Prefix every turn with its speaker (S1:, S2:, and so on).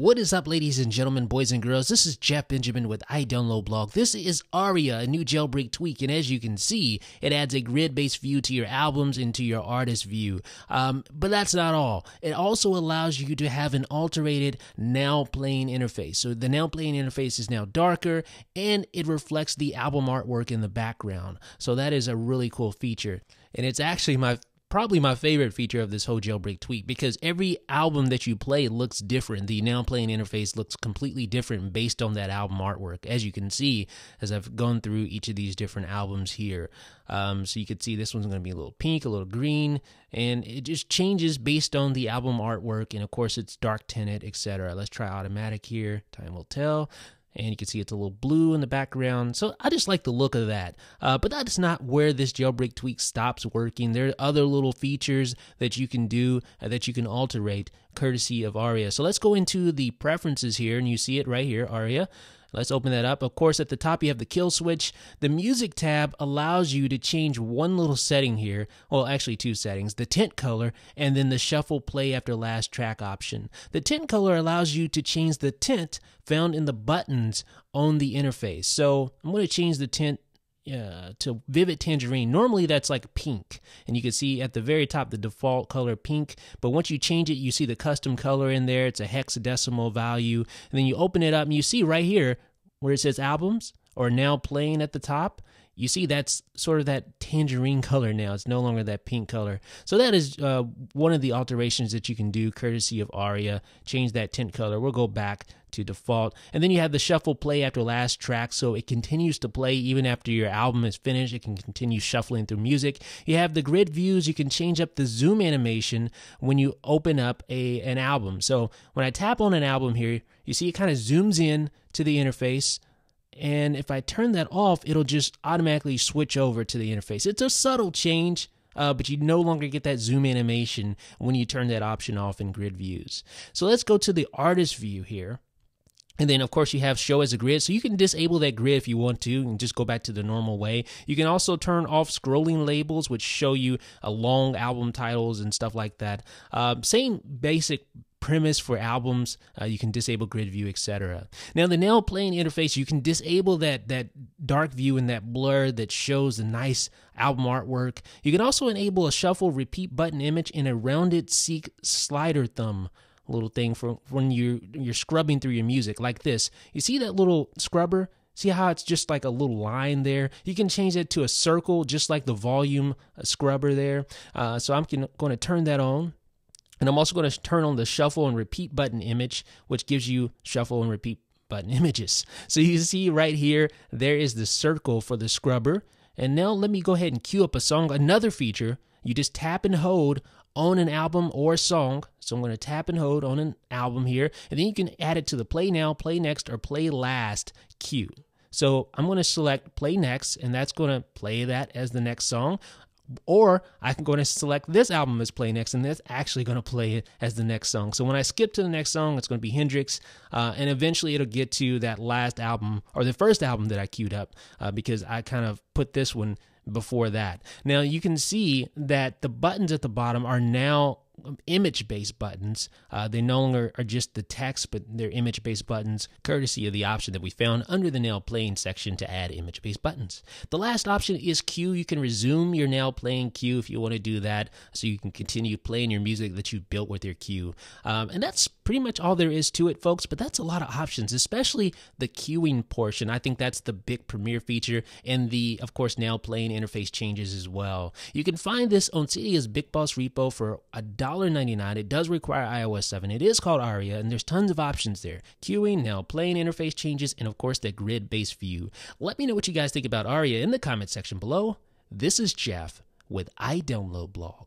S1: What is up, ladies and gentlemen, boys and girls? This is Jeff Benjamin with iDownloadBlog. This is Aria, a new jailbreak tweak, and as you can see, it adds a grid-based view to your albums and to your artist view. But that's not all. It also allows you to have an alterated now playing interface. So the now playing interface is now darker, and it reflects the album artwork in the background. So that is a really cool feature, and it's actually probably my favorite feature of this whole jailbreak tweak, because every album that you play looks different. The now playing interface looks completely different based on that album artwork, as you can see as I've gone through each of these different albums here. So you can see this one's going to be a little pink, a little green, and it just changes based on the album artwork, and of course it's dark tinted, etc. Let's try automatic here. Time will tell. And you can see it's a little blue in the background. So I just like the look of that. But that's not where this jailbreak tweak stops working. There are other little features that you can do, that you can alterate, courtesy of Aria. So let's go into the preferences here, and you see it right here, Aria. Let's open that up. Of course, at the top, you have the kill switch. The music tab allows you to change one little setting here. Well, actually two settings, the tint color and then the shuffle play after last track option. The tint color allows you to change the tint found in the buttons on the interface. So I'm going to change the tint to Vivid Tangerine. Normally that's like pink, and you can see at the very top the default color pink, but once you change it, you see the custom color in there. It's a hexadecimal value, and then you open it up and you see right here where it says albums or now playing at the top. You see that's sort of that tangerine color now. It's no longer that pink color. So that is one of the alterations that you can do courtesy of Aria. Change that tint color. We'll go back to default. And then you have the shuffle play after last track, so it continues to play even after your album is finished. It can continue shuffling through music. You have the grid views. You can change up the zoom animation when you open up an album. So when I tap on an album here, you see it kind of zooms in to the interface. And if I turn that off, it'll just automatically switch over to the interface. It's a subtle change, but you no longer get that zoom animation when you turn that option off in grid views. So let's go to the artist view here. And then, of course, you have show as a grid, so you can disable that grid if you want to and just go back to the normal way. You can also turn off scrolling labels, which show you long album titles and stuff like that. Same basic premise for albums. You can disable grid view, etc. Now, the now playing interface, you can disable that dark view and that blur that shows the nice album artwork. You can also enable a shuffle repeat button image and a rounded seek slider thumb little thing for when you're scrubbing through your music like this. You see that little scrubber? See how it's just like a little line there? You can change it to a circle just like the volume scrubber there. So I'm going to turn that on. And I'm also going to turn on the shuffle and repeat button image, which gives you shuffle and repeat button images. So you see right here, there is the circle for the scrubber. And now let me go ahead and queue up a song. Another feature, you just tap and hold on an album or a song. So I'm going to tap and hold on an album here, and then you can add it to the play now, play next, or play last queue. So I'm going to select play next, and that's going to play that as the next song. Or I can go and select this album as play next, and that's actually going to play it as the next song. So when I skip to the next song, it's going to be Hendrix, and eventually it'll get to that last album, or the first album that I queued up, because I kind of put this one before that. Now you can see that the buttons at the bottom are now image-based buttons. They no longer are just the text, but they're image-based buttons, courtesy of the option that we found under the now playing section to add image-based buttons. The last option is queue. You can resume your now playing queue if you want to do that, so you can continue playing your music that you built with your queue. And that's pretty much all there is to it, folks, but that's a lot of options, especially the queuing portion. I think that's the big premier feature, and the, of course, now playing interface changes as well. You can find this on Cydia's BigBoss repo for $1.99. It does require iOS 7. It is called Aria, and there's tons of options there. Queuing, now playing interface changes, and of course the grid-based view. Let me know what you guys think about Aria in the comment section below. This is Jeff with iDownloadBlog.